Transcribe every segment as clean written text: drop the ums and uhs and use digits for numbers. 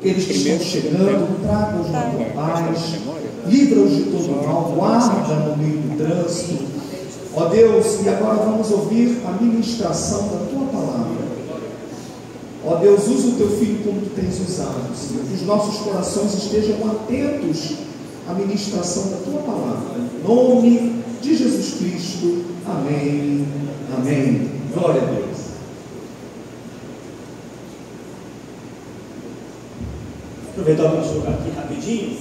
Aqueles que estão chegando, traga-os na tua paz, livra-os de todo mal, guarda no meio do trânsito. Ó Deus, e agora vamos ouvir a ministração da tua palavra. Ó Deus, usa o teu filho como tu tens usado, Senhor. Que os nossos corações estejam atentos à ministração da tua palavra. Em nome de Jesus Cristo. Amém. Amém. Glória a Deus. Aproveitar para colocar aqui rapidinho.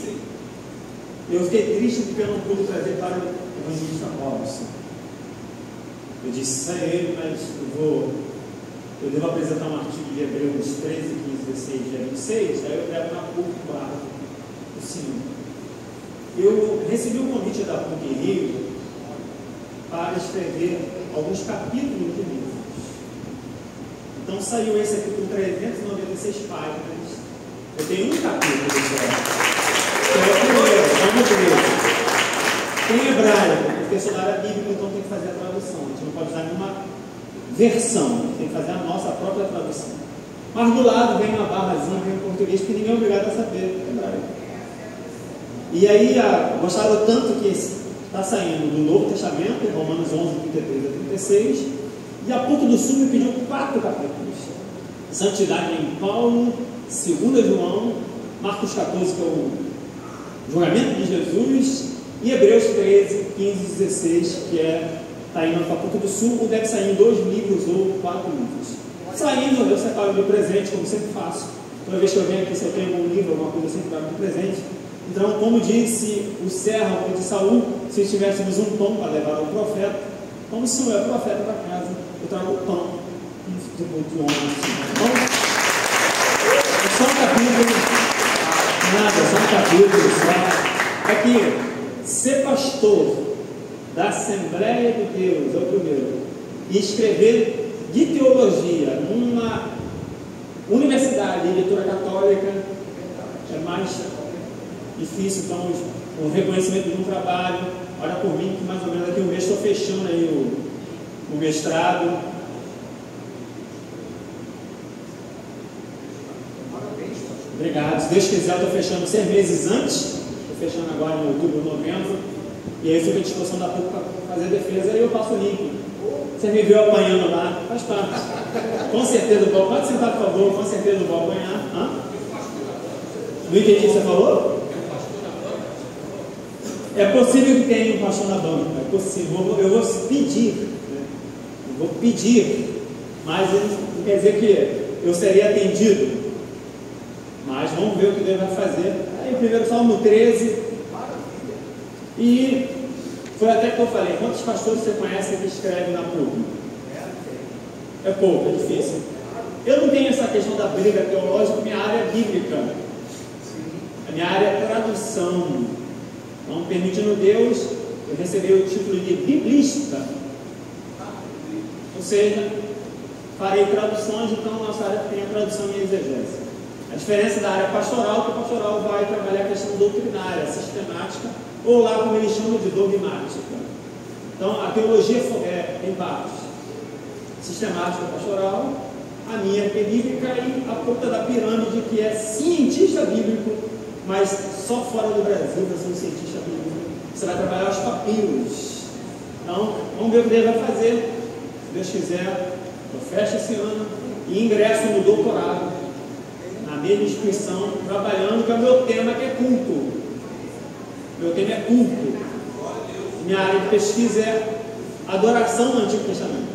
Eu fiquei triste porque eu não pude trazer para o evangelista Robson. Eu disse, sai ele, mas eu devo apresentar um artigo de Hebreus 13, 15, 16, dia 26, aí eu pego na PUC para o Senhor. Eu recebi um convite da PUC Rio para escrever alguns capítulos de livros. Então saiu esse aqui com 396 páginas. Eu tenho um capítulo do céu. É o primeiro, é o primeiro. Tem hebraico, porque sou da área bíblica, então tem que fazer a tradução. A gente não pode usar nenhuma versão, tem que fazer a nossa própria tradução. Mas do lado vem uma barrazinha, vem o português, que ninguém é obrigado a saber hebraico. E aí, gostaram tanto que está saindo do Novo Testamento, Romanos 11, 33 a 36, e a PUC do Sul me pediu 4 capítulos. Santidade em Paulo, 2 João, Marcos 14, que é o julgamento de Jesus, e Hebreus 13, 15 e 16, que está indo para a PUC do Sul, ou deve sair em 2 livros ou 4 livros. Saindo, eu separo de presente, como sempre faço. Toda vez que eu venho aqui, se eu tenho algum livro, alguma coisa, eu sempre trago de presente. Então, como disse o servo de Saul, se tivéssemos um pão para levar ao profeta, como se não é profeta para casa, eu trago o pão de honra. Então, só um capítulo, nada, só um capítulo, só. Aqui, ser pastor da Assembleia de Deus, é o primeiro, e escrever de teologia numa universidade de leitura católica é mais difícil. Então, o reconhecimento de um trabalho, olha por mim que mais ou menos daqui um mês estou fechando aí o mestrado. Obrigado. Se Deus quiser, eu estou fechando 6 meses antes. Estou fechando agora em outubro, novembro. E aí fica à disposição da PUC para fazer defesa. Aí eu passo o link. Você me viu apanhando lá? Faz parte. Com certeza o pode sentar, por favor. Com certeza vou apanhar. Não entendi o que você falou? É possível que tenha um pastor na banca. É possível. Eu vou pedir. Né? Eu vou pedir. Mas não quer dizer que eu seria atendido. Mas vamos ver o que Deus vai fazer. Aí, primeiro Salmo 13. E foi até que eu falei: quantos pastores você conhece que escrevem na PUC? É pouco, é difícil. Eu não tenho essa questão da briga teológica, minha área é bíblica. A minha área é tradução. Então, permitindo Deus, eu recebi o título de biblista. Ou seja, farei traduções, então a nossa área tem a tradução e a exegese. A diferença da área pastoral, que o pastoral vai trabalhar a questão doutrinária, sistemática, ou lá como eles chamam de dogmática. Então, a teologia tem vários. Sistemática pastoral, a minha que é bíblica, e a ponta da pirâmide, que é cientista bíblico, mas só fora do Brasil, para ser um cientista bíblico, você vai trabalhar os papiros. Então, vamos ver o que Deus vai fazer. Se Deus quiser, eu fecho esse ano e ingresso no doutorado, na mesma instituição, trabalhando, que é o meu tema, que é culto. Meu tema é culto. Minha área de pesquisa é adoração no Antigo Testamento.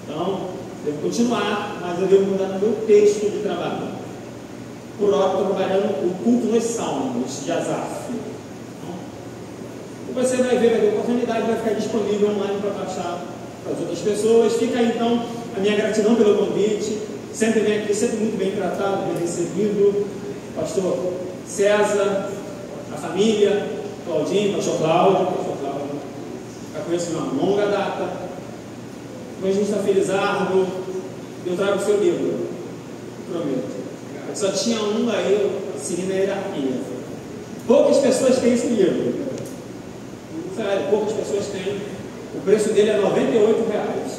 Então, devo continuar, mas eu devo mudar no meu texto de trabalho. Por hora, estou trabalhando o culto nos Salmos de Asaf. Então, você vai ver, vai ter oportunidade, vai ficar disponível online para baixar para as outras pessoas. Fica aí, então, a minha gratidão pelo convite. Sempre vem aqui, sempre muito bem tratado, bem recebido. Pastor César, a família, Claudinho, Pastor Cláudio. Já conheço uma longa data. Evangelista Felizardo, eu trago o seu livro, prometo. Eu só tinha um aí, seguindo a hierarquia. Poucas pessoas têm esse livro. Sério, poucas pessoas têm. O preço dele é R$ 98.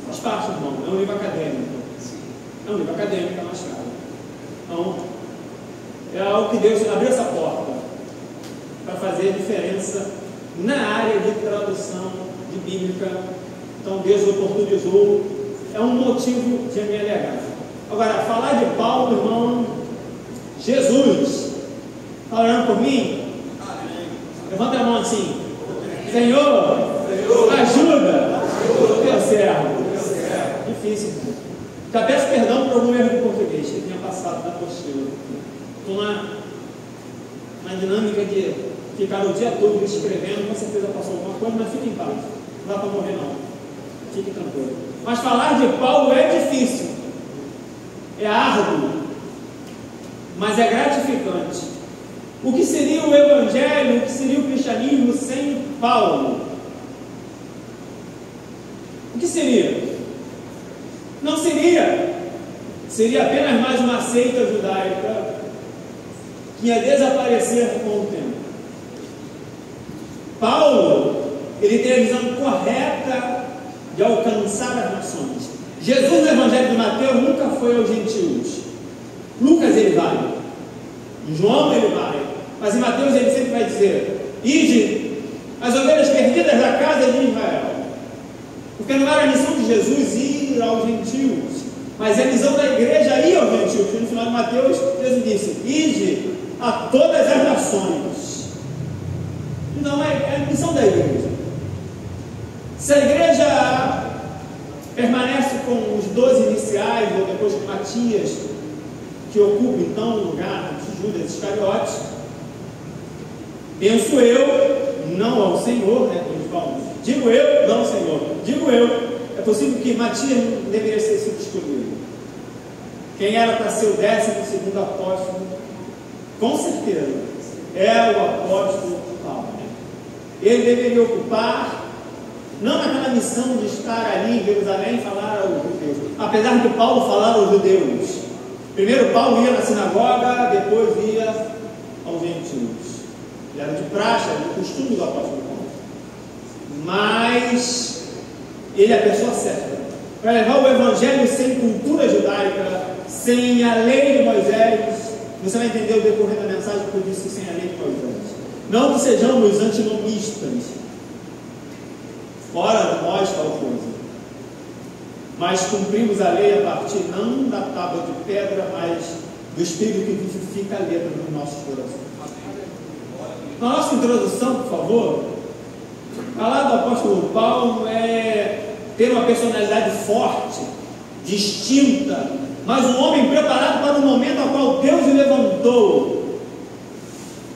Faz parte, irmão. É um livro acadêmico. É um livro acadêmico, é mais caro. É algo que Deus abriu essa porta para fazer diferença na área de tradução de bíblica. Então Deus oportunizou, é um motivo de me alegrar. Agora, falar de Paulo, irmão, Jesus, está orando por mim? Levanta a mão assim: Senhor, ajuda o teu servo. Difícil. Já peço perdão por algum erro de português que tinha passado na apostila. Estou na dinâmica de ficar o dia todo escrevendo, com certeza passou alguma coisa, mas fique em paz, não dá para morrer não, fique tranquilo. Mas falar de Paulo é difícil, é árduo, mas é gratificante. O que seria o Evangelho, o que seria o cristianismo sem Paulo? O que seria? Não seria. Seria apenas mais uma seita judaica que ia desaparecer com o tempo. Paulo, ele tem a visão correta de alcançar as nações. Jesus, no Evangelho de Mateus, nunca foi aos gentios. Lucas, ele vai. Em João, ele vai. Mas em Mateus, ele sempre vai dizer: ide as ovelhas perdidas da casa de Israel. Porque não era a missão de Jesus ir aos gentios, mas é a missão da igreja ir aos gentios. Porque no final de Mateus, Jesus disse: ide a todas as nações. Então é a missão da igreja. Se a igreja permanece com os 12 iniciais, ou depois com Matias, que ocupa então o lugar de Judas Iscariotes, penso eu, não ao Senhor, né? Digo eu, não ao Senhor, digo eu, é possível que Matias não deveria ter sido escolhido. Quem era para ser o 12º apóstolo, com certeza, é o apóstolo Paulo. Ele deveria ocupar, não naquela missão de estar ali em Jerusalém e falar aos judeus, apesar de Paulo falar aos judeus. Primeiro Paulo ia na sinagoga, depois ia aos gentios. Ele era de praxe, era do costume do apóstolo Paulo. Mas ele é a pessoa certa para levar o evangelho sem cultura judaica, sem a lei de Moisés. Você vai entender o decorrer da mensagem que eu disse sem a lei de Moisés. Não que sejamos antinomistas, fora de nós tal coisa, mas cumprimos a lei a partir não da tábua de pedra, mas do Espírito que vivifica a letra dos nossos corações. Na nossa introdução, por favor, falar do apóstolo Paulo é ter uma personalidade forte, distinta, mas um homem preparado para o momento ao qual Deus o levantou.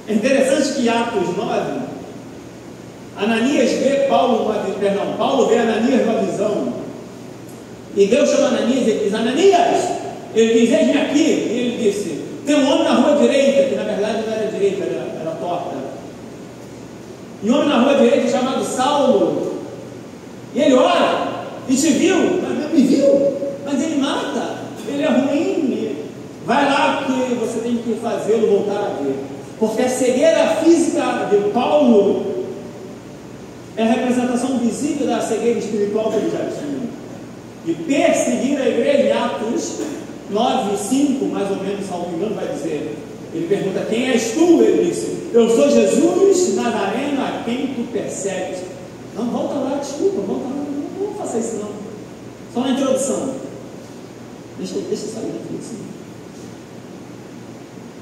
É interessante que Atos 9, Ananias vê Paulo vê Ananias numa visão, e Deus chama Ananias e ele diz: Ananias, ele diz: eis-me aqui. E ele disse: tem um homem na rua direita, que na verdade não era direita, era torta, e um homem na rua direita chamado Saulo, e ele ora e te viu, me viu, mas ele mata, ele é ruim, vai lá que você tem que fazê-lo voltar a ver, porque a cegueira física de Paulo é a representação visível da cegueira espiritual que ele já tinha, de perseguir a igreja. Em Atos 9, 5, mais ou menos, salvo engano, vai dizer, ele pergunta: quem és tu? Ele disse: eu sou Jesus Nazareno, a quem tu persegues. Não, volta lá, desculpa, volta lá, não faça isso não, só na introdução, deixa eu sair da introdução.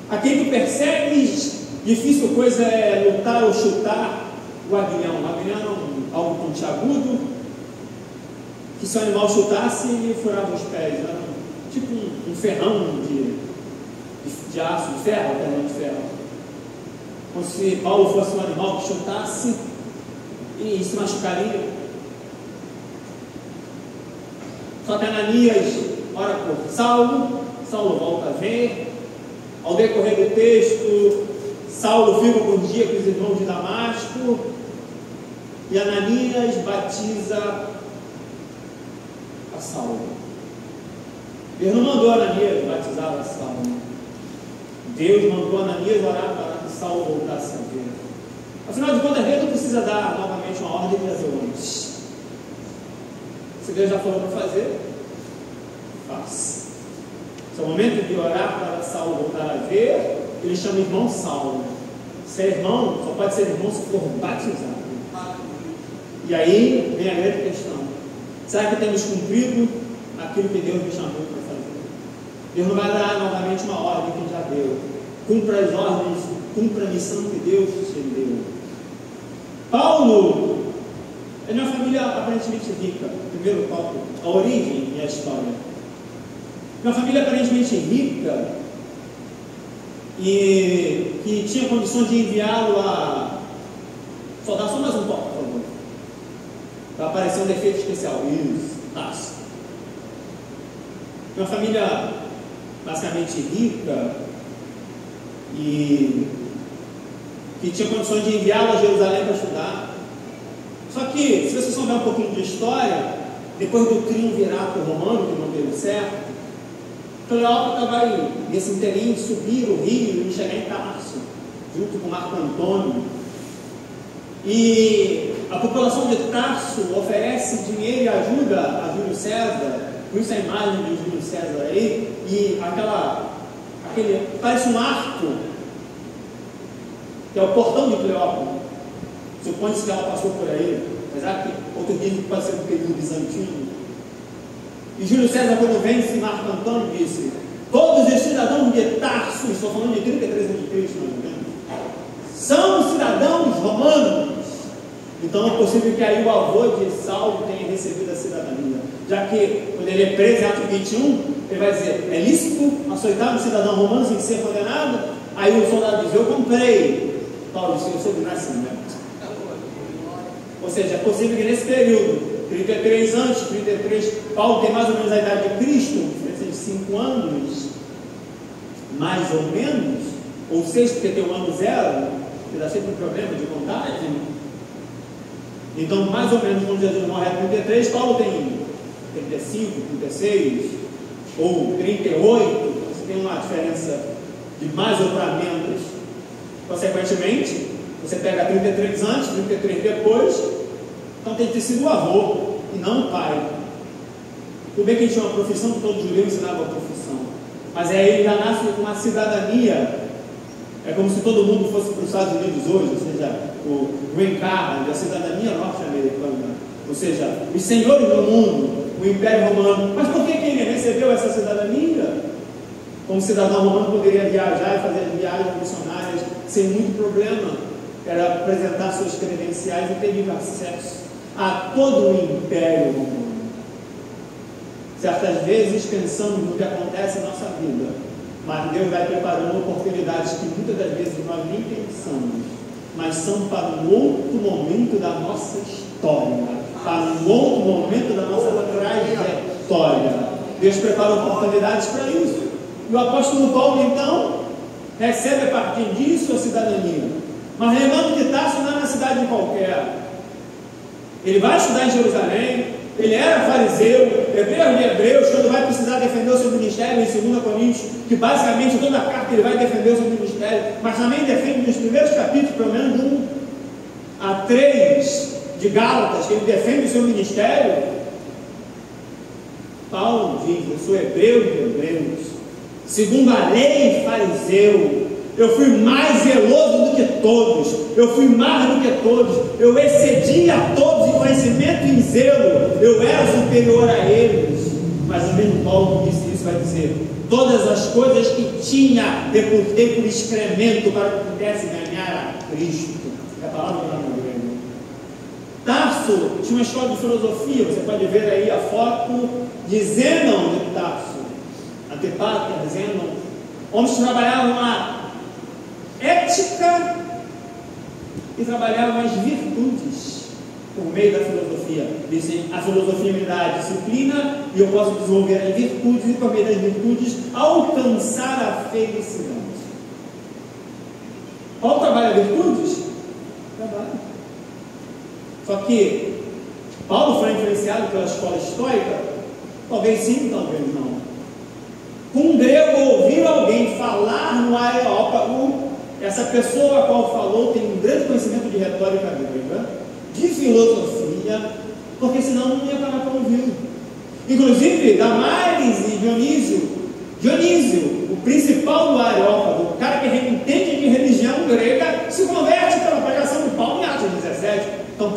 A quem tu persegues, difícil coisa é lutar ou chutar o aguilhão. O aguilhão é algo pontiagudo, que se o animal chutasse, ele furava os pés, era tipo um ferrão de aço, de ferro, de ferro. Como se Paulo fosse um animal que chutasse e se machucaria. Só que Ananias ora por Saulo, Saulo volta a ver. Ao decorrer do texto, Saulo fica por dia com os irmãos de Damasco, e Ananias batiza a Saulo. Deus não mandou Ananias batizar a Saulo. Deus mandou Ananias orar para que Saulo voltasse a ver. Afinal de contas, Deus não precisa dar novamente uma ordem de fazer antes. Se Deus já falou para fazer, faça. Esse é o momento de orar para Saulo voltar a ver, ele chama irmão Saulo. Se é irmão, só pode ser irmão se for batizado. E aí vem a grande questão: será que temos cumprido aquilo que Deus nos chamou para fazer? Deus não vai dar novamente uma ordem que já deu. Cumpra as ordens, cumpra a missão que Deus te deu. Paulo é de uma família aparentemente rica. Primeiro tópico, a origem e a história. Uma família aparentemente rica e que tinha condições de enviá-lo a soldar só mais um toque, por favor, para aparecer um defeito especial. Isso, Tarso. Uma família basicamente rica e que tinha condições de enviá-lo a Jerusalém para estudar. Só que, se você souber um pouquinho de história, depois do triunvirato romano, que não deu certo, Cleópatra vai, nesse interim, subir o rio e chegar em Tarso, junto com Marco Antônio. E a população de Tarso oferece dinheiro e ajuda a Júlio César. Com isso a imagem de Júlio César aí, e aquele parece um arco, que é o portão de Cleópatra. Supõe-se que ela passou por aí, apesar que outro dizem que pode ser do período bizantino. E Júlio César, quando vence Marco Antônio, disse: todos os cidadãos de Tarso, estou falando de 33 a.C., mais ou menos, são cidadãos romanos. Então é possível que aí o avô de Saulo tenha recebido a cidadania, já que quando ele é preso em Atos 21, ele vai dizer: é lícito açoitar um cidadão romano sem ser condenado? Aí o soldado diz: eu comprei. Paulo disse: eu sou de nascimento. Ou seja, é possível que nesse período, 33 anos, 33, Paulo tem mais ou menos a idade de Cristo, diferença de 5 anos, mais ou menos, ou 6, porque tem o ano 0, que dá sempre um problema de contagem. Então, mais ou menos, quando Jesus morre é 33, Paulo tem 35, 36, ou 38, você tem uma diferença de mais ou para menos. Consequentemente, você pega 33 antes, 33 depois, então tem que ter sido o avô e não o pai. Tudo bem que a gente tinha uma profissão, que todo judeu ensinava a profissão, mas aí ele já nasce com uma cidadania. É como se todo mundo fosse para os Estados Unidos hoje, ou seja, o green card, a cidadania norte-americana, ou seja, os senhores do mundo, o Império Romano. Mas por que ele recebeu essa cidadania? Como cidadão romano poderia viajar e fazer viagens missionárias sem muito problema. Era apresentar suas credenciais e ter livre acesso a todo o Império Romano. Certas vezes pensamos no que acontece em nossa vida, mas Deus vai preparando oportunidades que muitas das vezes nós nem pensamos, mas são para um outro momento da nossa história, para um outro momento da nossa trajetória. Deus prepara oportunidades para isso. E o apóstolo Paulo, então, recebe a partir disso a cidadania. Mas lembrando que Tarso não é uma cidade qualquer. Ele vai estudar em Jerusalém, ele era fariseu, hebreu de hebreus, quando vai precisar defender o seu ministério em 2 Coríntios, que basicamente toda a carta ele vai defender o seu ministério, mas também defende nos primeiros capítulos, pelo menos 1 a 3 de Gálatas, que ele defende o seu ministério. Paulo diz: eu sou hebreu de hebreus, segundo a lei, fariseu. Eu fui mais zeloso do que todos, eu fui mais do que todos, eu excedi a todos em conhecimento e em zelo, eu era superior a eles. Mas o mesmo Paulo que disse isso vai dizer: todas as coisas que tinha reputei por excremento para que pudesse ganhar a Cristo. É a palavra que nós grego. Tarso tinha uma escola de filosofia, você pode ver aí a foto de Zênon de Tarso, Antipater, Zênon, homens que trabalhavam a ética e trabalhavam as virtudes por meio da filosofia. Dizem: a filosofia me dá a disciplina e eu posso desenvolver as virtudes e por meio das virtudes alcançar a felicidade. Paulo trabalha virtudes? Trabalha. Só que Paulo foi influenciado pela escola estoica? Talvez sim, talvez não. Com um grego, ouvir alguém falar no Areópago, essa pessoa a qual falou tem um grande conhecimento de retórica grega, de filosofia, porque senão não ia parar para ouvir. Inclusive, Damares e Dionísio, o principal do Areópago, o cara que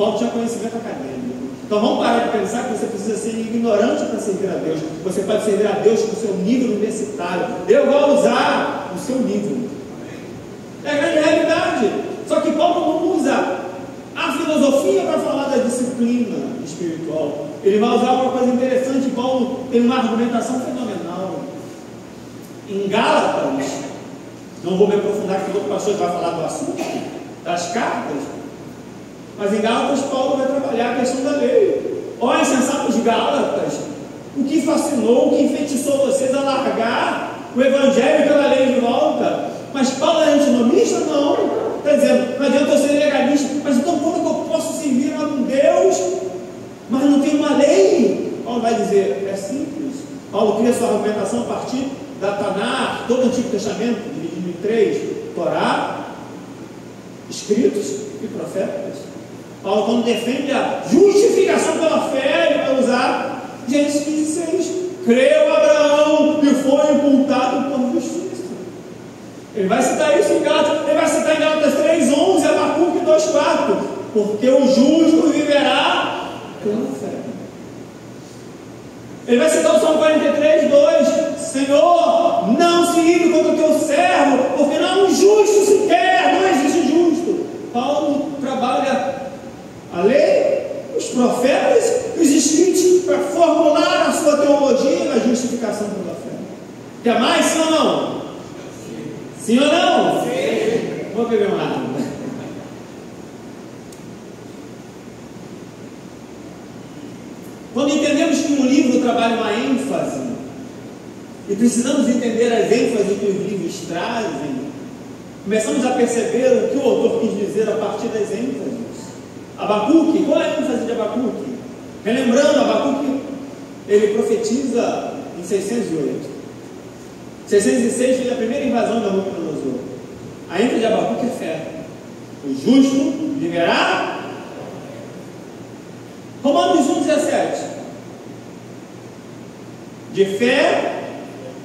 Paulo tinha conhecimento acadêmico. Então vamos parar de pensar que você precisa ser ignorante para servir a Deus. Você pode servir a Deus com o seu nível universitário. Deus vai usar o seu nível. É a grande realidade. Só que Paulo não usa a filosofia para falar da disciplina espiritual. Ele vai usar uma coisa interessante. Paulo tem uma argumentação fenomenal. Em Gálatas, não vou me aprofundar que o outro pastor vai falar do assunto, das cartas, mas em Gálatas Paulo vai trabalhar a questão da lei. Ó, insensatos Gálatas, o que fascinou, o que enfeitiçou vocês a largar o evangelho pela lei de volta? Mas Paulo é antinomista? Não. Está dizendo, não adianta eu ser legalista, mas então como que eu posso servir a um Deus, mas não tem uma lei? Paulo vai dizer, é simples. Paulo cria sua argumentação a partir da Tanar, todo o Antigo Testamento, dividido em 3, Torá, escritos e profetas. Paulo, quando defende a justificação pela fé, ele vai usar Gênesis 15:6. Creu Abraão e foi imputado por justiça. Ele vai citar isso em Gálatas, ele vai citar em Gálatas 3:11, Abacuque 2:4, porque o justo viverá pela fé. Ele vai citar o Salmo 43:2, Senhor, não se ire contra o teu servo, porque não é um justo sequer, não existe justo. Paulo trabalha a lei, os profetas e os escritos para formular a sua teologia na justificação pela fé. Quer mais, sim ou não? Sim ou não? Sim. Vou beber uma água. Quando entendemos que um livro trabalha uma ênfase, e precisamos entender as ênfases que os livros trazem, começamos a perceber o que o autor quis dizer a partir das ênfases. Abacuque, qual é a ênfase de Abacuque? Relembrando, Abacuque, ele profetiza em 608. 606 foi a primeira invasão da Nabucodonosor. A ênfase de Abacuque é fé. O justo viverá. Romanos 1:17. De fé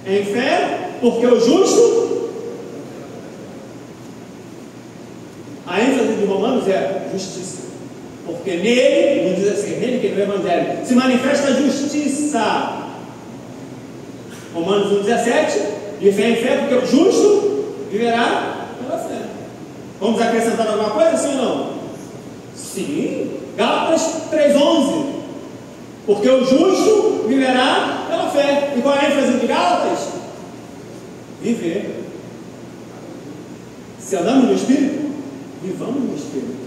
em fé, porque o justo. A ênfase de Romanos é justiça. Porque nele, não diz assim, nele que é no Evangelho, se manifesta a justiça. Romanos 1:17, de fé em fé, porque o justo viverá pela fé. Vamos acrescentar alguma coisa, sim ou não? Sim. Gálatas 3:11, porque o justo viverá pela fé. E qual é a ênfase de Gálatas? Viver. Se andamos no Espírito, vivamos no Espírito.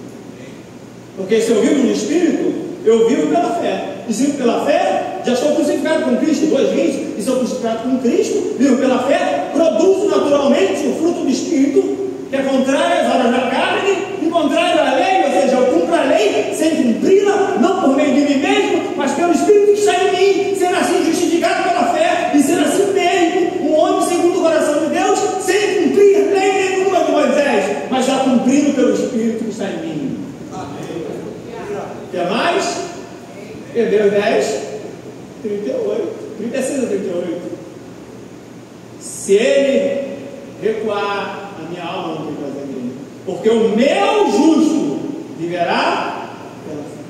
Porque se eu vivo no Espírito, eu vivo pela fé. E se vivo pela fé, já estou crucificado com Cristo, 2:20. E se eu crucificado com Cristo, vivo pela fé, produzo naturalmente o fruto do Espírito, que é contrário às obras da carne e contrário à lei, ou seja, eu cumpro a lei sem cumpri-la, não por meio de mim mesmo, mas pelo Espírito que está em mim, sendo assim justificado pela fé, e sendo assim mesmo um homem segundo o coração de Deus, sem cumprir lei nenhuma de Moisés, mas já cumprindo pelo Espírito que está em mim. Quer mais? Hebreus 10, 38, 36 a 38. Se ele recuar, a minha alma não tem prazer nele, porque o meu justo viverá pela fé.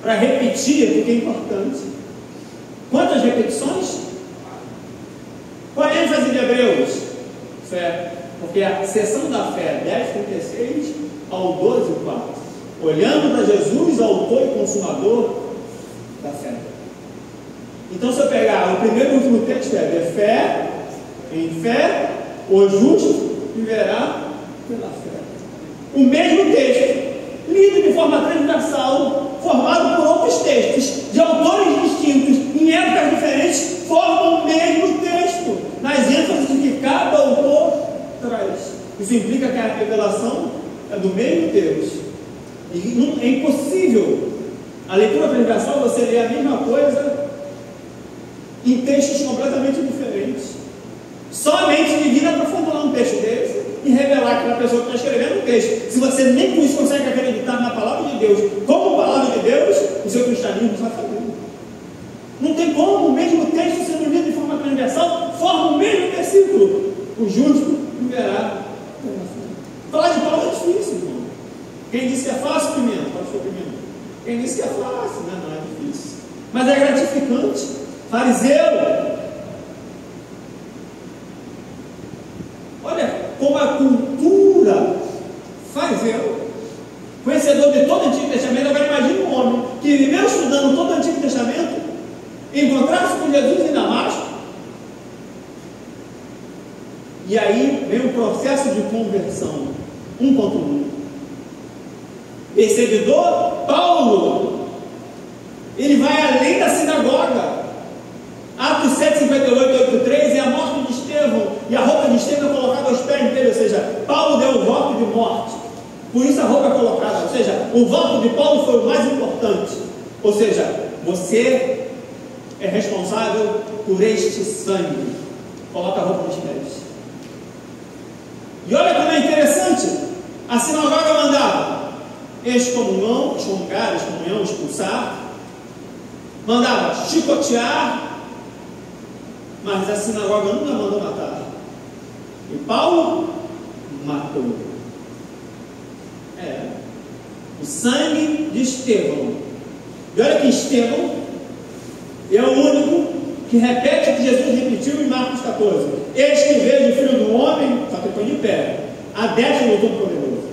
Para repetir, porque é importante. Quantas repetições? Qual é a ênfase de Hebreus? Fé. Porque a seção da fé, 10:36 ao 12:4. Olhando para Jesus, autor e consumador da fé. Então, se eu pegar o primeiro e último texto, é de fé em fé, o justo viverá pela fé. O mesmo texto, lido de forma transversal, formado por outros textos, de autores distintos, em épocas diferentes, formam o mesmo texto, nas ênfases que cada autor traz. Isso implica que a revelação é do mesmo Deus. E é impossível a leitura transversal você ler a mesma coisa em textos completamente diferentes. Somente divina para formular um texto desse e revelar que a pessoa que está escrevendo um texto. Se você nem com isso consegue acreditar na palavra de Deus como palavra de Deus, o seu cristianismo está falhando. Não tem como o mesmo texto sendo lido de forma transversal forma o mesmo versículo. O justo viverá pela fé. Falar de Paulo é difícil, irmão. Quem disse que é fácil, Pimenta? Pastor Pimenta. Quem disse que é fácil, né? Não é difícil. Mas é gratificante. Fariseu. Olha como a cultura fariseu, conhecedor de todo o Antigo Testamento. Agora imagine um homem que viveu estudando todo o Antigo Testamento, encontrar-se com Jesus em Damasco, e aí vem um processo de conversão, um contra um. Perseguidor, Paulo, ele vai além da sinagoga. Atos 7, 58, 83 é a morte de Estevão, e a roupa de Estevão é colocada aos pés dele, ou seja, Paulo deu o voto de morte, por isso a roupa é colocada, ou seja, o voto de Paulo foi o mais importante, ou seja, você é responsável por este sangue, coloca a roupa nos pés. E olha como é interessante, a sinagoga mandava excomunhão, excomungar, excomunhão, expulsar, mandava chicotear, mas a sinagoga nunca mandou matar. E Paulo matou. O sangue de Estevão. E olha que Estevão é o único que repete o que Jesus repetiu em Marcos 14. Eis que vejo o Filho do Homem, só que foi de pé, à destra do Todo-Poderoso.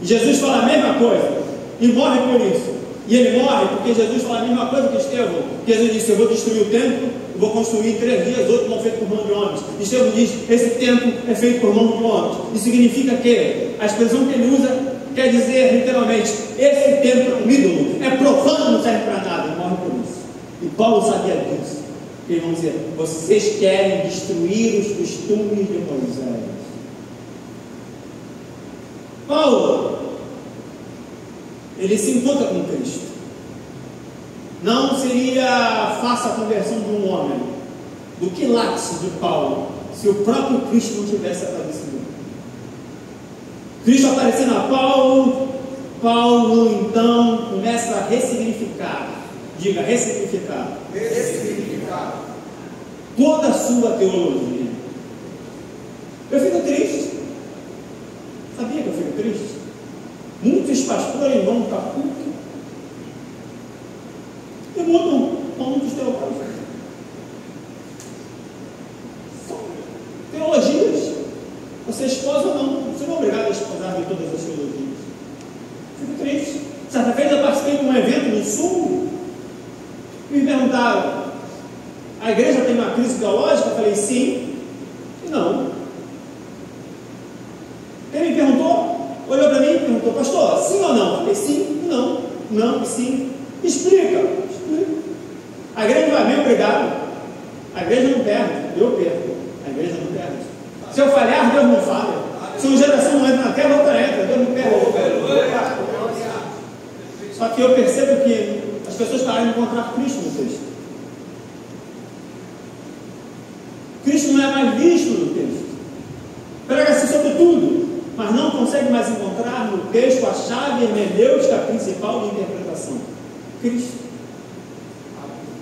E Jesus fala a mesma coisa, e morre por isso. E ele morre porque Jesus fala a mesma coisa que Estevão. Jesus disse: eu vou destruir o templo, eu vou construir em 3 dias outro não feito por mão de homens. Estevão diz: esse templo é feito por mão de homens. Isso significa que a expressão que ele usa quer dizer literalmente: esse templo é um ídolo, é profano, não serve para nada. Ele morre por isso. E Paulo sabia disso. Eles vão dizer: vocês querem destruir os costumes de Moisés. Paulo, ele se encontra com Cristo. Não seria fácil a conversão de um homem do quilate de Paulo se o próprio Cristo não tivesse aparecido. Cristo aparecendo a Paulo, Paulo então começa a ressignificar. Diga, ressignificar. Ressignificar toda a sua teologia. Eu fico triste. Sabia que eu fico triste? Muitos pastores vão para culto e mudam muitos teólogos. São teologias. Você esposa ou não? Você não é obrigado a esposar de todas as teologias. Fico triste. Certa vez eu participei de um evento no Sul e me perguntaram: a igreja tem uma crise teológica? Eu falei: sim e não. Ele me perguntou, olhou para mim e perguntou: pastor, sim ou não? Eu falei: sim e não. Não e sim. Explica. A igreja vai bem, obrigado. A igreja não perde, eu perco. A igreja não perde. Se eu falhar, Deus não falha. Se uma geração não entra na terra, outra entra. Deus não perde. Só que eu percebo que as pessoas pararam de encontrar Cristo no texto. Cristo não é mais visto no texto. Prega-se sobre tudo, mas não consegue mais encontrar no texto a chave hermenêutica principal de interpretação: Cristo.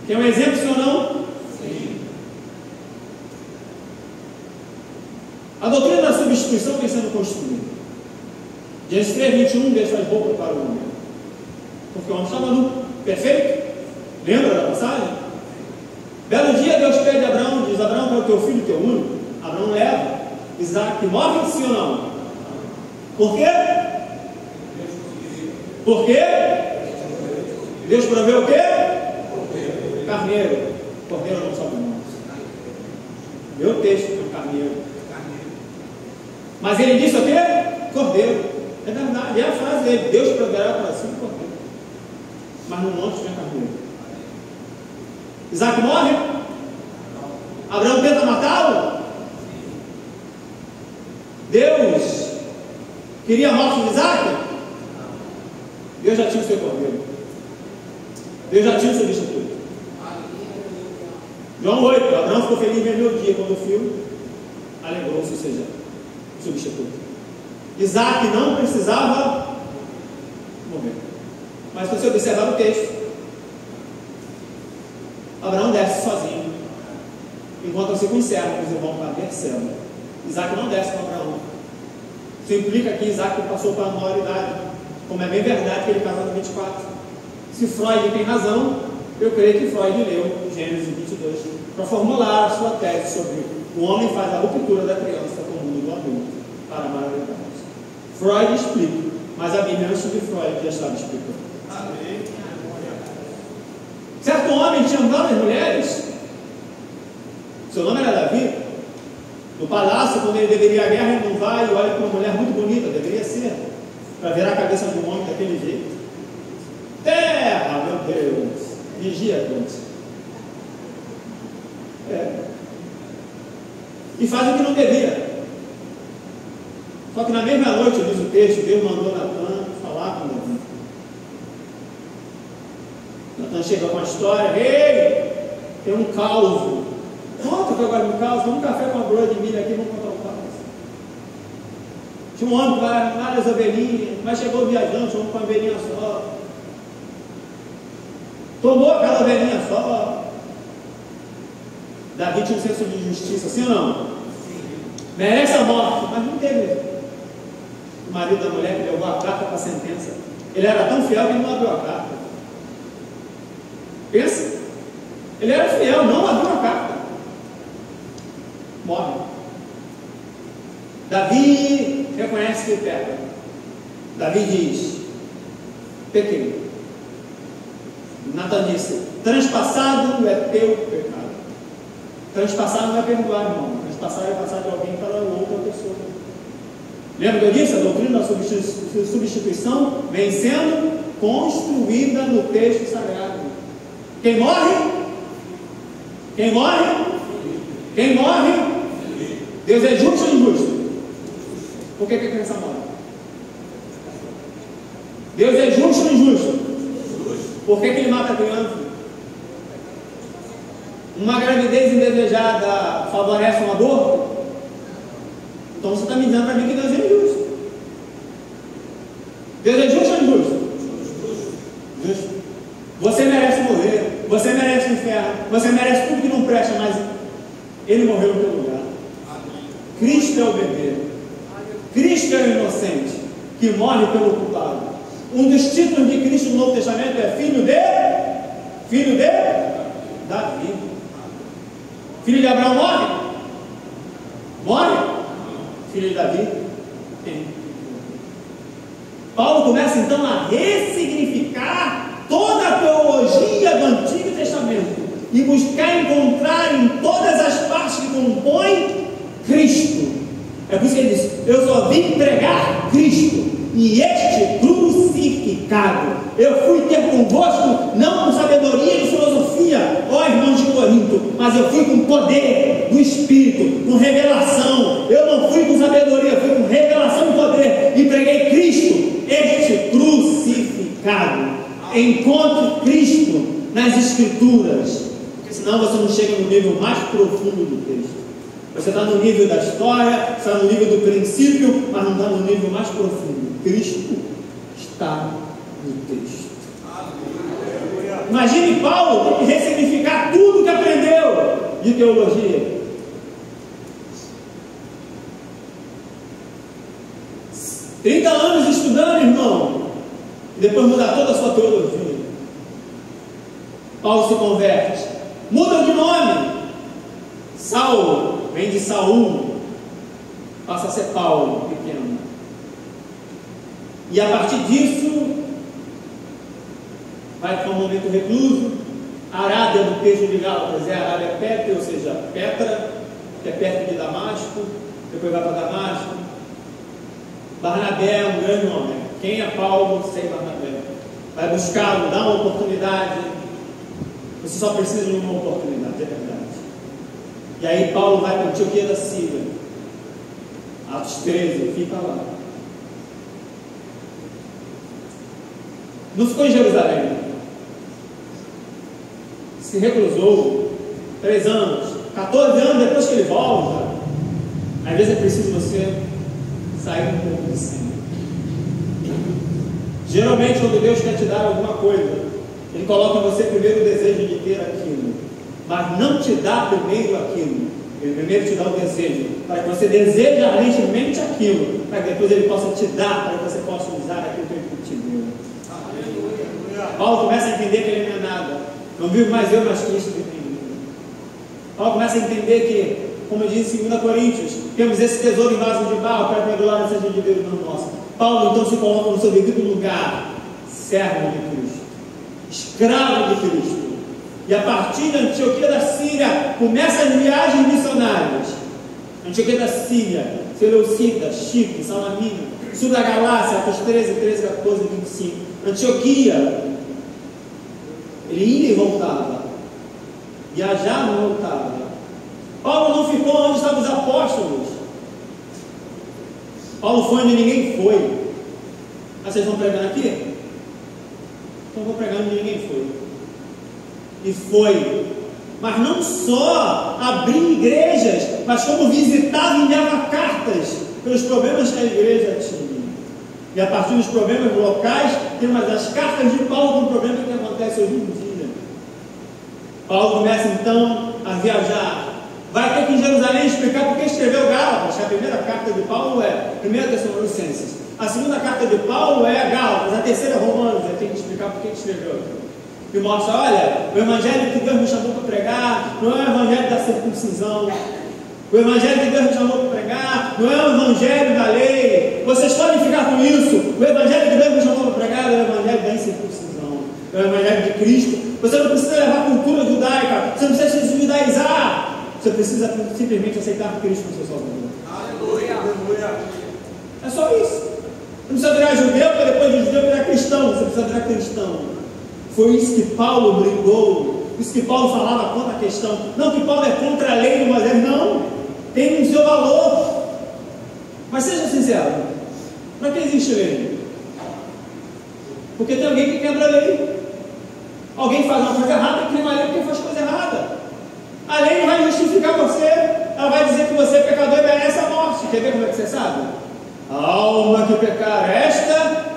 Quer um exemplo, sim ou não? Sim. A doutrina da substituição vem sendo construída. Gênesis 3:21, Deus faz roupa para o homem, porque o homem estava nu, perfeito? Lembra da passagem? Belo dia Deus pede a Abraão, diz: Abraão, para o teu filho, teu único. Abraão leva. Isaac morre, sim ou não? Por quê? Por quê? Deus proveu o quê? Carneiro. Cordeiro não sobe mãos. Meu texto é carneiro. Mas ele disse o quê? Cordeiro. É verdade, é a frase dele: Deus proverá para si um cordeiro. Mas no monte tinha carneiro. Isaac morre? Abraão tenta matá-lo? Deus queria a morte de Isaac? Deus já tinha o seu cordeiro. Deus já tinha o seu substituto. João 8, Abraão ficou feliz em ver meu dia, quando o filho alegrou-se, ou seja, o substituto. Isaac não precisava morrer. Mas se você observar o texto, Abraão desce sozinho, encontra-se com o servo, e vão para Berseba. Isaac não desce com Abraão. Isso implica que Isaac passou para a maioridade, como é bem verdade que ele casou com 24. Se Freud tem razão, eu creio que Freud leu Gênesis 22 para formular a sua tese sobre o homem faz a ruptura da criança com o mundo do adulto para a maioridade. Freud explica, mas a Bíblia antes de Freud já estava explicando. Amém. Certo homem tinha várias mulheres. Seu nome era Davi. No palácio, quando ele deveria ir à guerra, ele não vai e olha para uma mulher muito bonita, deveria ser, para virar a cabeça de um homem daquele jeito. Terra, meu Deus, vigia todos. E faz o que não devia. Só que na mesma noite, diz o texto, Deus mandou Natan falar com Davi. Natan chega com a história: ei, tem um caos. Conta que eu gosto de um caos, vamos um café com uma broa de milho aqui, vamos contar um caos. Tinha um homem com várias ovelhinhas, mas chegou viajando, chegou com uma ovelhinha só. Tomou aquela ovelhinha só. Davi tinha um senso de justiça, sim ou não? Merece a morte, mas não teve. O marido da mulher que levou a carta para a sentença, ele era tão fiel que ele não abriu a carta. Pensa, ele era fiel, não abriu a carta. Morre. Davi reconhece que peca. Davi diz: pequei. Natan disse: transpassado é teu pecado. Transpassar não é perdoar, irmão. Transpassar é passar de alguém para outra pessoa. Lembra que eu disse? A doutrina da substituição vem sendo construída no texto sagrado. Quem morre? Quem morre? Quem morre? Deus é justo ou injusto? Por que a criança morre? Deus é justo ou injusto? Por que ele mata a criança? Uma gravidez indesejada favorece um aborto? Então você está me dizendo para mim que Deus é injusto. Deus é justo ou injusto? Justo. Você merece morrer, você merece o inferno, você merece tudo que não presta, mas Ele morreu no teu lugar. Cristo é o bebê, Cristo é o inocente que morre pelo culpado. Um dos títulos de Cristo no Novo Testamento é filho de Davi. Filho de Abraão morre? Morre? Filho de Davi? Tem. Paulo começa então a ressignificar toda a teologia do Antigo Testamento e buscar encontrar em todas as partes que compõem Cristo. É por isso que ele diz: eu só vim pregar Cristo e este crucificado. Eu fui ter convosco não com sabedoria e filosofia, ó irmãos de Corinto, mas eu fui com poder do Espírito, com revelação. Eu não fui com sabedoria, eu fui com revelação e poder, e preguei Cristo, este crucificado. Encontre Cristo nas Escrituras, porque senão você não chega no nível mais profundo do texto. Você está no nível da história, está no nível do princípio, mas não está no nível mais profundo. Cristo está no texto. Imagine Paulo ressignificar tudo que aprendeu de teologia. 30 anos estudando, irmão, e depois mudar toda a sua teologia. Paulo se converte, muda de nome. Saulo vem de Saul, passa a ser Paulo, pequeno. E a partir disso, vai para um momento recluso. A Arábia, no texto de Gálatas, é a Arábia Petra, ou seja, Petra, que é perto de Damasco. Depois vai para Damasco. Barnabé é um grande homem. Quem é Paulo sem Barnabé? Vai buscá-lo, dá uma oportunidade. Você só precisa de uma oportunidade, é verdade. E aí Paulo vai para Antioquia da Síria. Atos 13, fica lá. Não ficou em Jerusalém. Se reclusou 3 anos, 14 anos depois que ele volta. Às vezes é preciso você sair um pouco de cima. Geralmente, quando Deus quer te dar alguma coisa, Ele coloca em você primeiro o desejo de ter aquilo, mas não te dá primeiro aquilo. Ele primeiro te dá o desejo, para que você deseje ardentemente aquilo, para que depois Ele possa te dar, para que você possa usar aquilo que Ele te deu. Paulo começa a entender que ele não é nada. Não vivo mais eu, mas Cristo vive em mim. Paulo começa a entender que, como diz em 2 Coríntios, temos esse tesouro em vaso de barro para que a glória seja de Deus, não nossa. Paulo então se coloca no seu devido lugar, servo de Cristo, escravo de Cristo. E a partir da Antioquia da Síria, começa as viagens missionárias. Antioquia da Síria, Seleucida, Chipre, Salamina, sul da Galácia, Atos 13, 14, 25. Antioquia, ele ia e voltava, viajava e voltava. Paulo não ficou onde estavam os apóstolos. Paulo foi onde ninguém foi. Ah, vocês vão pregando aqui? Então eu vou pregar onde ninguém foi. E foi. Mas não só abrir igrejas, mas como visitava e enviava cartas pelos problemas que a igreja tinha. E a partir dos problemas locais, temos as cartas de Paulo com o problema que acontece hoje em dia. Paulo começa então a viajar. Vai ter que ir em Jerusalém explicar por que escreveu Gálatas, que a primeira carta de Paulo é 1 Tessalonicenses. A segunda carta de Paulo é Gálatas, a terceira é Romanos. Vai ter que explicar por que escreveu. E mostra, olha, o evangelho que Deus me chamou para pregar não é o evangelho da circuncisão. O evangelho que Deus me chamou para pregar não é o evangelho da lei. Vocês podem ficar com isso. O evangelho que Deus me chamou para pregar é o evangelho da incircuncisão. É o evangelho de Cristo. Você não precisa levar a cultura judaica. Você não precisa se judaizar. Você precisa simplesmente aceitar Cristo como seu Salvador. Aleluia, aleluia. É só isso. Você não precisa virar judeu para depois de judeu virar cristão. Você precisa virar cristão. Foi isso que Paulo brigou. Isso que Paulo falava contra a questão. Não que Paulo é contra a lei do Moisés, não. Tem o seu valor. Mas seja sincero. Para que existe lei? Porque tem alguém que quebra a lei. Alguém faz uma coisa errada e crima a lei porque faz coisa errada. A lei não vai justificar você. Ela vai dizer que você é pecador e merece a morte. Quer ver como é que você sabe? A alma que pecar esta...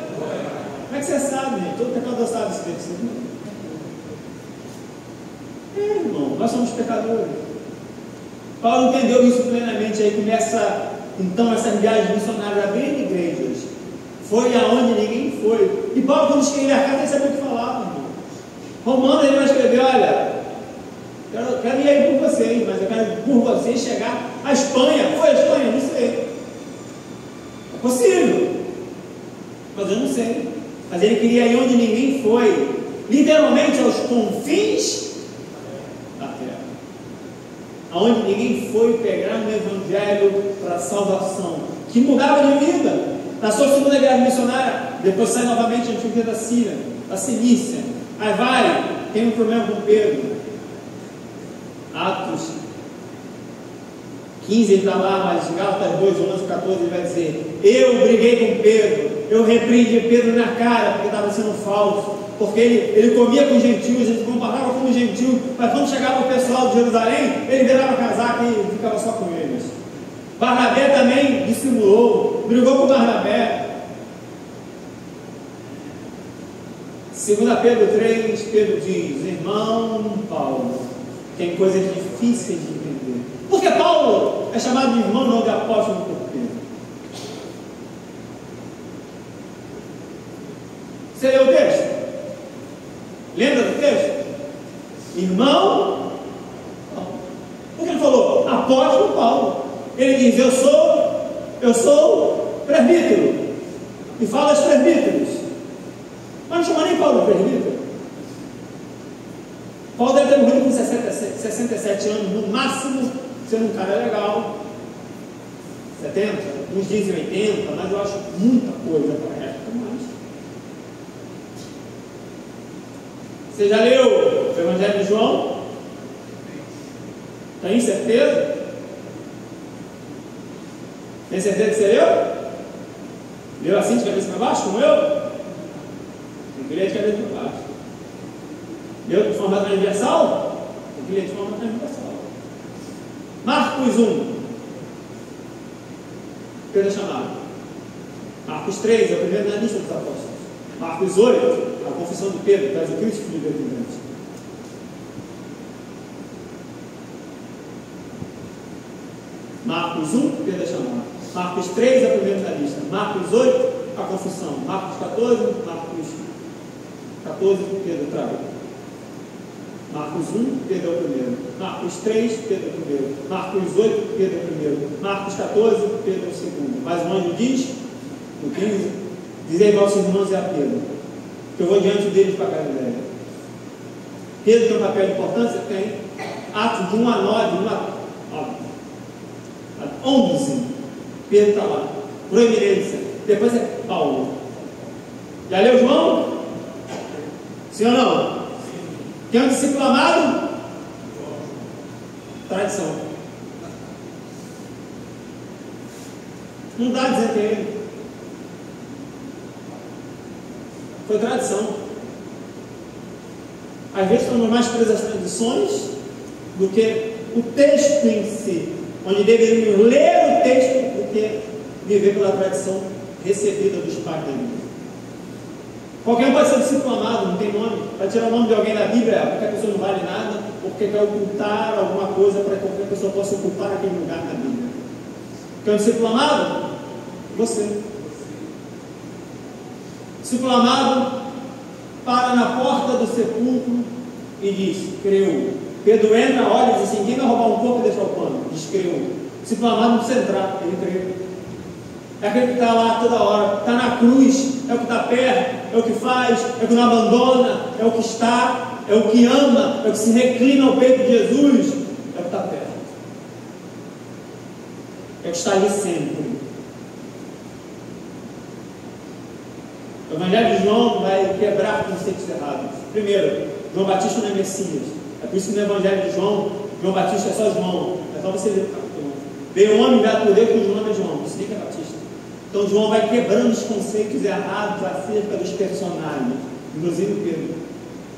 Como é que você sabe, gente? Todo pecador sabe isso daqui. Irmão, nós somos pecadores. Paulo entendeu isso plenamente. Aí começa, então, essas viagens missionárias, abrindo igrejas. Foi aonde ninguém foi. E Paulo, quando escreveu a carta, ele sabia o que falava, irmão. Romanos, ele vai escrever, olha, quero ir aí por vocês, mas eu quero por vocês chegar à Espanha. Foi a Espanha? Não sei. É possível, mas eu não sei. Mas ele queria ir onde ninguém foi, literalmente aos confins da terra, aonde ninguém foi pegar um evangelho para salvação, que mudava de vida. Na sua segunda viagem missionária, depois sai novamente a Antioquia da Síria, da Cilícia. Aí vai, tem um problema com Pedro. Atos 15 ele está lá, mas Gálatas 2, 11, 14 ele vai dizer: eu briguei com Pedro, eu repreendi Pedro na cara porque estava sendo falso, porque ele comia com os gentios, ele comparava com os gentios, mas quando chegava o pessoal de Jerusalém, ele virava casaco e ficava só com eles. Barnabé também dissimulou, brigou com Barnabé. 2 Pedro 3, Pedro diz: irmão Paulo, tem coisas difíceis de entender. Porque Paulo é chamado de irmão, não de apóstolo, por quê? Você leu o texto? Lembra do texto? Irmão, o que ele falou? Apóstolo Paulo. Ele diz: eu sou presbítero. E fala aos presbíteros. Mas não chama nem Paulo de presbítero. Paulo deve ter morrido com 67 anos, no máximo, sendo um cara legal. 70, uns dizem 80, mas eu acho muita coisa para a época mais. Você já leu o Evangelho de João? Tem certeza? Tem certeza que você leu? Leu assim de cabeça para baixo, como eu? Tem que ler de cabeça para baixo. Leu de forma transversal? Tem que ler de forma transversal. Marcos 1. Pedro é chamado. Marcos 3 é o primeiro na lista dos apóstolos. Marcos 8, a confissão de Pedro, traz o Cristo de Deus vivente. Marcos 1, Pedro é chamado. Marcos 3 é o primeiro da lista. Marcos 8, a confissão. Marcos 14, Marcos 14, Pedro traiu. Marcos 1, Pedro é o primeiro. Marcos 3, Pedro é o primeiro. Marcos 8, Pedro é o primeiro. Marcos 14, Pedro é o segundo. Mas o anjo diz, no 15, dizei aos seus irmãos e a Pedro, que eu vou diante deles para a Galileia. Pedro tem um papel de importância? Tem. Atos de 1 a 9, 11, Pedro está lá. Proeminência. Depois é Paulo. Já leu João? Sim ou não? Quem é um discípulo amado? Tradição. Não dá a dizer que é ele. Foi tradição. Às vezes estamos mais presos às tradições do que o texto em si, onde deveríamos ler o texto do que viver pela tradição recebida dos pais da Bíblia. Qualquer um pode ser discípulo amado, não tem nome. Para tirar o nome de alguém da Bíblia, porque a pessoa não vale nada, porque quer ocultar alguma coisa para que qualquer pessoa possa ocupar aquele lugar na Bíblia. Quer um discípulo amado? Você. Discípulo amado para na porta do sepulcro e diz, creu. Pedro entra, olha e diz assim, quem vai roubar um pouco e deixar o pano? Diz, creu. Discípulo amado não precisa entrar, ele creu. É aquele que está lá toda hora, está na cruz, é o que está perto, é o que faz, é o que não abandona, é o que está, é o que ama, é o que se reclina ao peito de Jesus, é o que está perto, é o que está ali sempre. O Evangelho de João vai quebrar conceitos errados. Primeiro, João Batista não é Messias, é por isso que no Evangelho de João, João Batista é só João, é só você ler. Veio um homem enviado por Deus, cujo nome é João, isso nem é Batista. Então João vai quebrando os conceitos errados acerca dos personagens, inclusive Pedro.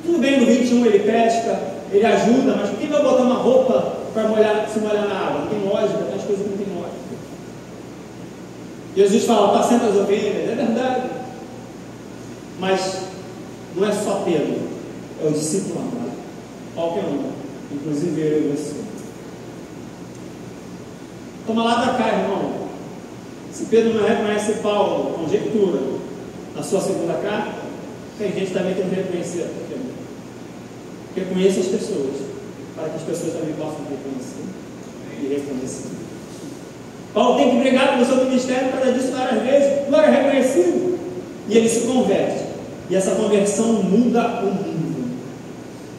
Tudo bem, no 21 ele pesca, ele ajuda, mas quem vai botar uma roupa para se molhar na água? Não tem lógica, tem as coisas que não tem lógica. Jesus fala, apacenta as ovelhas, é verdade. Mas não é só Pedro, é o discípulo amado. Qualquer um, inclusive eu e você. Toma lá da cá, irmão. Se Pedro não reconhece Paulo, conjectura, na sua segunda carta, tem gente também que não reconhecer. Porque conheça as pessoas, para que as pessoas também possam reconhecer e reconhecer. Paulo tem que brigar pelo seu ministério, por causa disso várias vezes, não era reconhecido. E ele se converte. E essa conversão muda o mundo.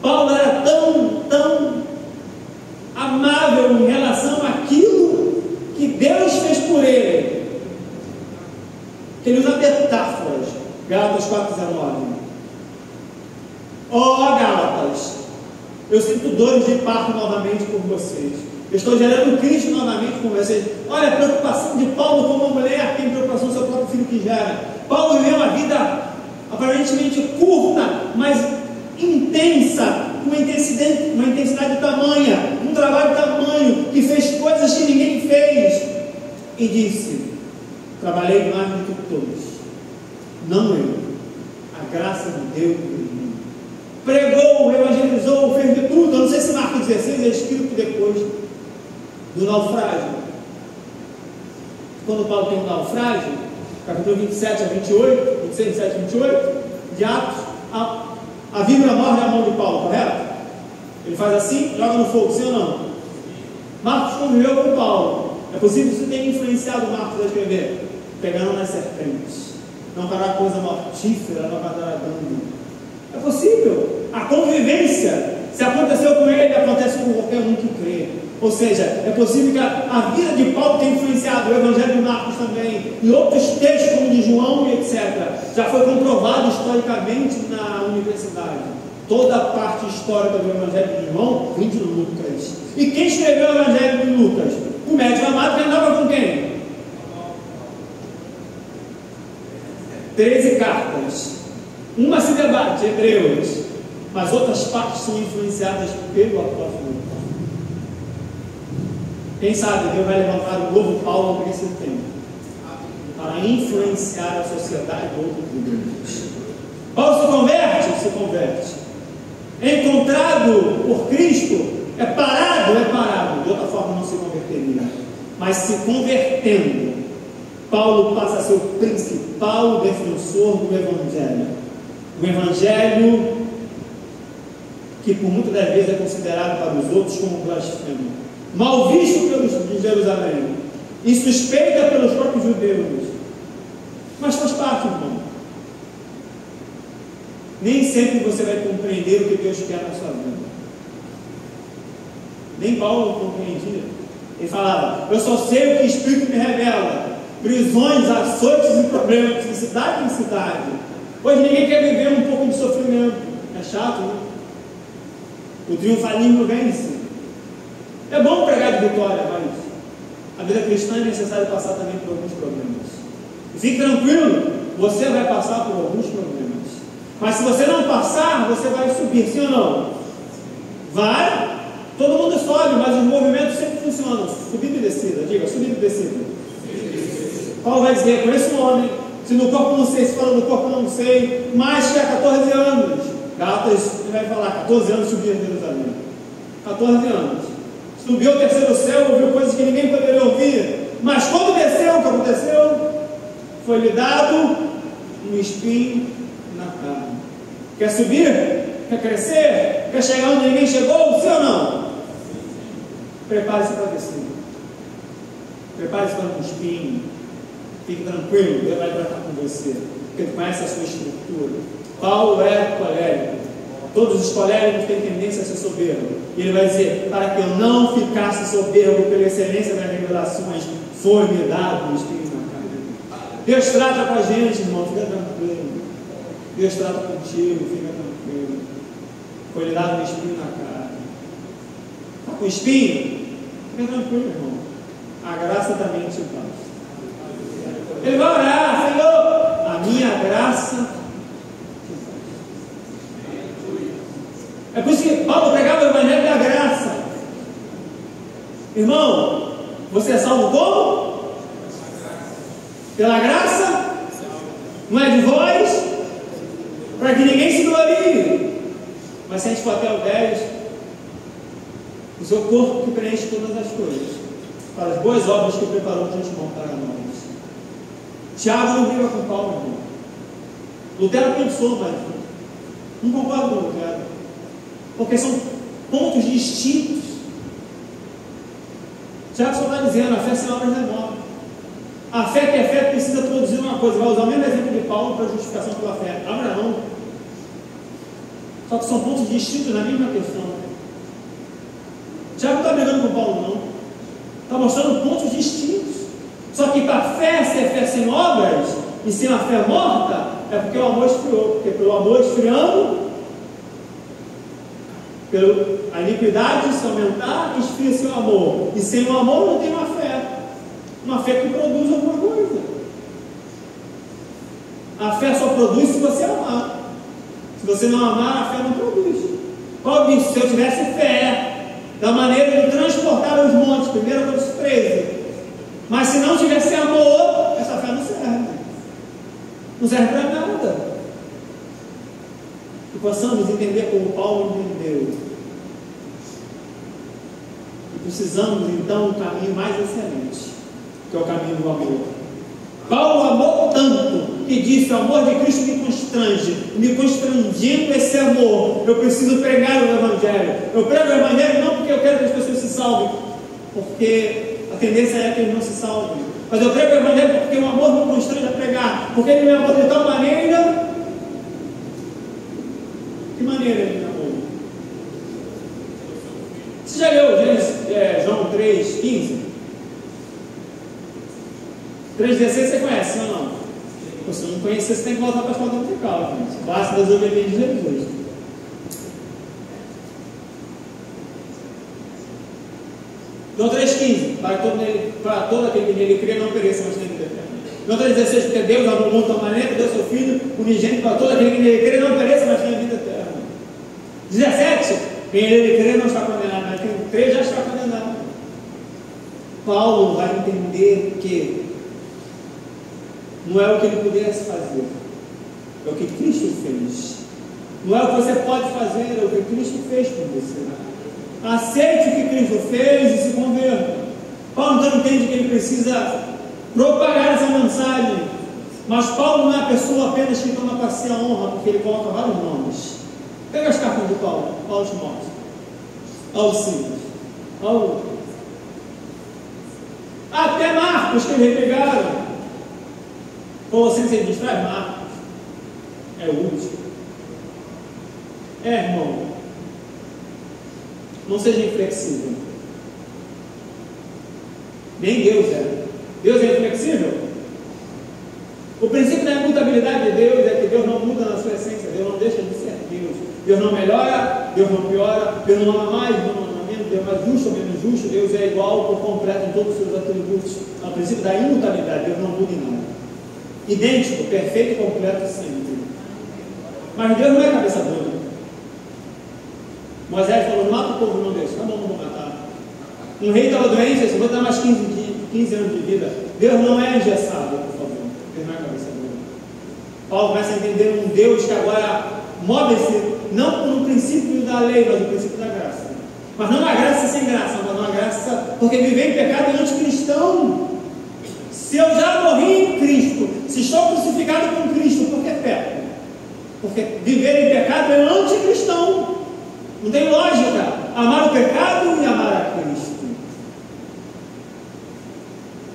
Paulo era tão amável em relação àquilo que Deus fez por ele, que ele usa metáforas. Gálatas 4,19. Gálatas, eu sinto dores de parto novamente por vocês. Eu estou gerando Cristo novamente com vocês. Olha a preocupação de Paulo como uma mulher tem preocupação do seu próprio filho que gera. Paulo viveu uma vida aparentemente curta, mas intensa, uma intensidade tamanha, um trabalho tamanho, que fez coisas que ninguém fez, e disse, trabalhei mais do que todos, não eu, a graça de Deus em mim. Pregou, evangelizou, fez de tudo. Eu não sei se Marcos 16 é escrito depois do naufrágio. Quando Paulo tem um naufrágio, capítulo 27 a 28, 26, 27 a 28, de Atos, a víbora morre na mão de Paulo, correto? Ele faz assim, joga no fogo, sim ou não? Marcos conviveu com Paulo. É possível que isso tenha influenciado Marcos a escrever, pegando nas serpentes, não para coisa mortífera, não para dano. É possível. A convivência, se aconteceu com ele, acontece com qualquer um que crê. Ou seja, é possível que a vida de Paulo tenha influenciado o Evangelho de Marcos também, e outros textos como de João e etc. Já foi comprovado historicamente na universidade. Toda a parte histórica do Evangelho de João vem de Lucas. E quem escreveu o Evangelho de Lucas? O médico amado que andava com quem? 13 cartas. Uma se debate, Hebreus, mas outras partes são influenciadas pelo apóstolo Paulo. Quem sabe Deus vai levantar um novo Paulo nesse tempo, para influenciar a sociedade de outros lugares. Paulo se converte. É encontrado por Cristo, é parado, de outra forma não se converteria. Mas se convertendo, Paulo passa a ser o principal defensor do Evangelho. O Evangelho, que por muitas das vezes é considerado para os outros como blasfemo, mal visto pelos de Jerusalém, e suspeita pelos próprios judeus, mas faz parte, irmão. Nem sempre você vai compreender o que Deus quer na sua vida. Nem Paulo compreendia. Ele falava: eu só sei o que o Espírito me revela. Prisões, açoites e problemas de cidade em cidade. Hoje ninguém quer viver um pouco de sofrimento. É chato, né? O triunfalismo vence. É bom pregar de vitória, mas a vida cristã é necessário passar também por alguns problemas. E fique tranquilo, você vai passar por alguns problemas. Mas se você não passar, você vai subir, sim ou não? Vai. Todo mundo sobe, mas os movimentos sempre funcionam. Subida e descida. Diga, subida e descida. Paulo vai dizer: conheço um homem, se no corpo não sei, se fala no corpo não sei, mais que há 14 anos. Gálatas, ele vai falar, 14 anos subiu em Jerusalém. 14 anos. Subiu ao terceiro céu, ouviu coisas que ninguém poderia ouvir. Mas quando desceu, o que aconteceu? Foi-lhe dado um espinho na carne. Quer subir? Quer crescer? Quer chegar onde ninguém chegou? Sim ou não? Prepare-se para descer. Prepare-se para um espinho. Fique tranquilo, Deus vai tratar com você, porque Ele conhece a sua estrutura. Paulo é colérico. Todos os coléricos têm tendência a ser soberbo. E ele vai dizer: para que eu não ficasse soberbo pela excelência das revelações, foi-me dado um espinho na carne. Deus trata com a gente, irmão, fica tranquilo. Deus trata contigo, fica tranquilo. Foi-lhe dado um espinho na carne. Está com espinho? Fica tranquilo, irmão. A graça também te basta. Ele vai orar: Senhor, a minha graça. É por isso que Paulo pregava o Evangelho da graça. Irmão, você é salvo como? Pela graça? Não é de vós? Para que ninguém se glorie. Mas se a gente for até o 10, o seu corpo que preenche todas as coisas, para as boas obras que preparou de antemão para nós. Tiago não briga com Paulo, irmão. Lutero pensou, mas não concordo com Lutero, porque são pontos distintos. Tiago só está dizendo: a fé sem obras é morta. A fé que é fé precisa produzir uma coisa. Vai usar o mesmo exemplo de Paulo para a justificação pela fé. Abraão. Só que são pontos distintos na mesma questão. Tiago não está brigando com Paulo, não. Está mostrando pontos distintos. Só que para a fé ser fé sem obras e sem a fé morta, é porque o amor esfriou. Porque pelo amor esfriando, a iniquidade se aumentar, esfria-se o amor. E sem o amor não tem uma fé. Uma fé que produz alguma coisa. A fé só produz se você amar. Se você não amar, a fé não produz. Paulo disse: se eu tivesse fé, da maneira de transportar os montes, 1 Coríntios 13. Mas se não tivesse amor, essa fé não serve. Não serve para nada. Que possamos entender como Paulo entendeu. E precisamos então um caminho mais excelente, que é o caminho do amor. Paulo amou tanto que disse: o amor de Cristo me constrange. Me constrangendo esse amor, eu preciso pregar o Evangelho. Eu prego o Evangelho não porque eu quero que as pessoas se salvem, porque a tendência é que eles não se salvem. Mas eu prego o Evangelho porque o amor me constrange a pregar. Porque Ele me amou de tal maneira. Que maneira Ele me amou? Você já leu João 3,15? 3,16 você conhece, ou não? Se você não conhecer, você tem que voltar para a escola dominical, gente. Basta das ovelhas de Jesus. João 3,15: para todo aquele que nele crê não pereça, mas tenha vida eterna. João 3,16: porque Deus amou o mundo de tal maneira que deu seu Filho unigênito para todo aquele que nele crê não pereça, mas tenha vida eterna. 17: quem nele crê não está condenado, mas quem crê já está condenado. Paulo vai entender que não é o que ele pudesse fazer, é o que Cristo fez. Não é o que você pode fazer, é o que Cristo fez por você. Aceite o que Cristo fez e se converta. Paulo então entende que ele precisa propagar essa mensagem, Mas Paulo não é a pessoa apenas que toma para si a honra, porque ele coloca vários nomes. Pega as cartas de Paulo, Paulo Timóteo, Paulo Silas, Paulo. Até Marcos que eles pegaram. Colossenses ele diz, traz Marcos. É o último. Irmão, não seja inflexível. Nem Deus é. Deus é inflexível? O princípio da imutabilidade de Deus é que Deus não muda na sua essência, Deus não deixa de ser Deus. Deus não melhora, Deus não piora, Deus não ama mais, Deus não ama menos, Deus é mais justo ou menos justo, Deus é igual por completo em todos os seus atributos. É o princípio da imutabilidade, Deus não muda em nada. Idêntico, perfeito e completo sempre. Mas Deus não é cabeça dura. Moisés falou, mata o povo, não Deus. Tá bom, não vou matar. Um rei estava doente, eu vou dar mais 15 anos de vida. Deus não é engessado, por favor. Deus não é cabeça dura. Paulo começa a entender um Deus que agora move-se não por um princípio da lei, mas o princípio da graça. Mas não uma graça sem graça, mas uma graça porque viver em pecado é anticristão. Se eu já morri em Cristo, se estou crucificado com Cristo, por que peco? Porque viver em pecado é anticristão. Não tem lógica amar o pecado e amar a Cristo.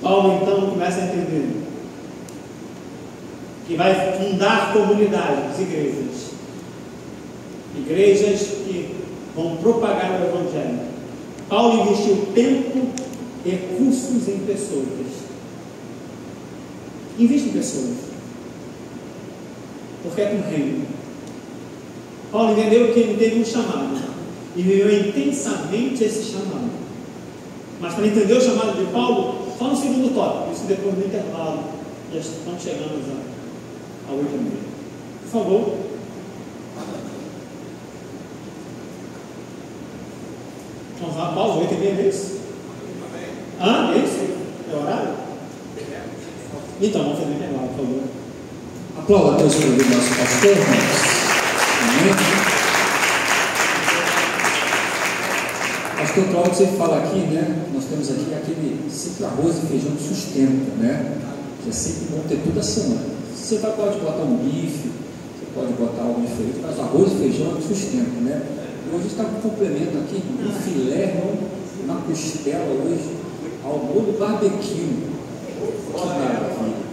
Paulo então começa a entender que vai fundar comunidades, igrejas que vão propagar o Evangelho. Paulo investiu tempo, recursos em pessoas. Investe em pessoas, porque é com o reino. Paulo entendeu que ele teve um chamado e viveu intensamente esse chamado. Mas para entender o chamado de Paulo, só no segundo tópico, isso depois do intervalo. Já estamos chegando a 8h30. Por favor. Vamos lá, pausa, 8h30 é isso? Ah, é isso? É horário? Então, vamos fazer intervalo, por favor. Aplauda a Deus pelo nosso pastor, irmãos. Amém? Pastor Cláudio sempre fala aqui, né? Nós temos aqui aquele sempre arroz e feijão que sustenta, né? Que é sempre bom ter toda semana. Você pode botar um bife, você pode botar algo diferente, mas arroz e feijão é que sustenta, né? E hoje está com um complemento aqui, um filé, uma costela hoje, ao molho barbecue. Que maravilha.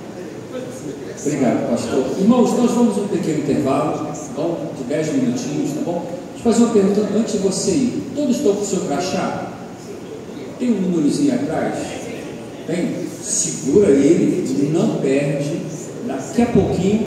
Obrigado, pastor. Irmãos, nós vamos um pequeno intervalo, bom, de 10 minutinhos, tá bom? Deixa eu fazer uma pergunta antes de você ir. Todos estão com o seu crachá? Tem um númerozinho atrás? Tem? Segura ele, não perde. Daqui a pouquinho